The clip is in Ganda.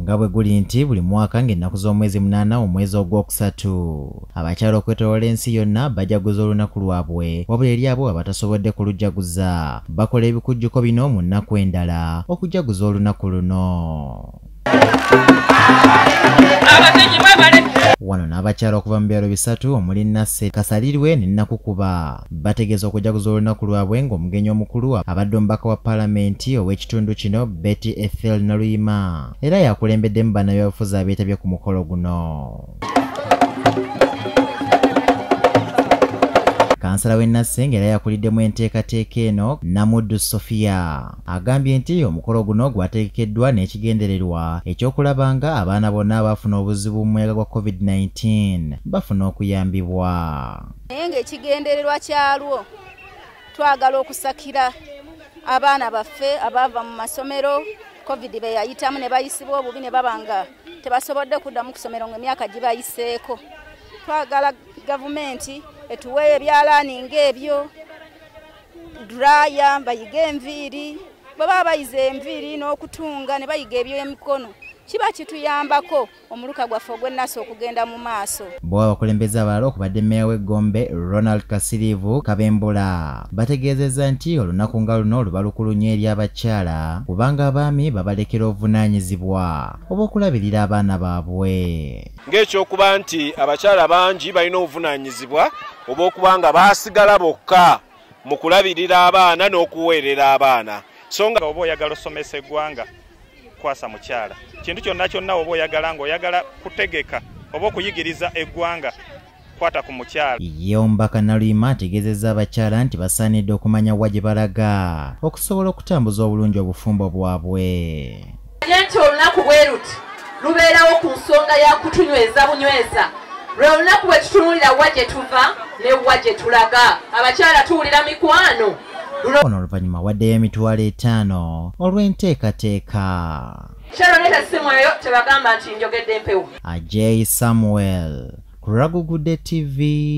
nga bwe guli nti buli mwaka ng'ennaku z'omwezi 8 omwezi ogwokusatu abakyala okwetooloola ensi yonna bajaguza olunaku lwabwe wabula eri abo abatasobodde kulujjaguza bakola ebikujjuko bino mu nnaku endala okujaguza olunaku luno. Wano n'abakyala okuva mu byalo bisatu omuli Nasse, Kasalirwe ne Nakukuba bategeeza okujaguza olunaku lwabwe ng'omugenyi omukulu abadde omubaka wa paalamenti ow'ekitundu kino Betty Ethel Naluyima era yakulembeddemu bannabyabufuzi abeetabye ku mukolo guno. Kansala w'e Nasse ng'era yakuliddemu enteekateeka eno Namuddu Sofia agambye nti omukolo guno gwategekeddwa n'ekigendererwa ekyokulaba nga abaana bonna abafuna obuzibu mu muyaga gwa COVID-19 bafuna okuyambibwa. Naye ng'ekigendererwa kyalwo twagala okusakira abaana baffe abaava mu masomero COVID be yayitamu ne bayisibwa obubi ne baba nga tebasobodde kuddamu ku ssomero ng'emyaka gibayiseeko. Twagala gavumenti etuweeyo ebyalaani ng'ebyo draya bayiga enviiri bwe baba bayize enviiri n'okutunga ne bayiga eby'emikono kiba kituyambako omuluka gwaffe ogw'e Nasse okugenda mu maaso. Bo abakulembeze abalala okubadde mmeeya w'e Gombe Ronald Kasirivu Kabembula bategeezezza nti olunaku nga luno luba lukulu nnyo eri abakyala kubanga abaami babalekera obuvunaanyizibwa obw'okulabirira abaana baabwe. Ng'ekyokuba nti abakyala bangi balina obuvunaanyizibwa obw'okuba nga baasigala bokka mu kulabirira abaana n'okuweerera abaana. So nga oba oyagala osomesa eggwanga kwasa mukyala kintu kyonna oba oyagala ng'oyagala kutegeka oba okuyigiriza eggwanga kwata ku mukyala. Ye omubaka Naluyima ategeezezza abakyala nti basaanidde okumanya wa gye balaga okusobola okutambuza obulungi obufumbo bwabwe. Nti olunaku bwe luti lubeerawo ku nsonga ya kutunyweza bunyweza lwe olunaku bwe tutunuulira wa gye tuva ne wa gye tulaga. Abakyala tuwulira mikwano. Ono oluvannyuma waddeyo emitwalo 5 olw'enteekateeka. Sharon essimu eyo tebagamba nti njogedde empewo. Ajay Samuel ku Ragugudde TV.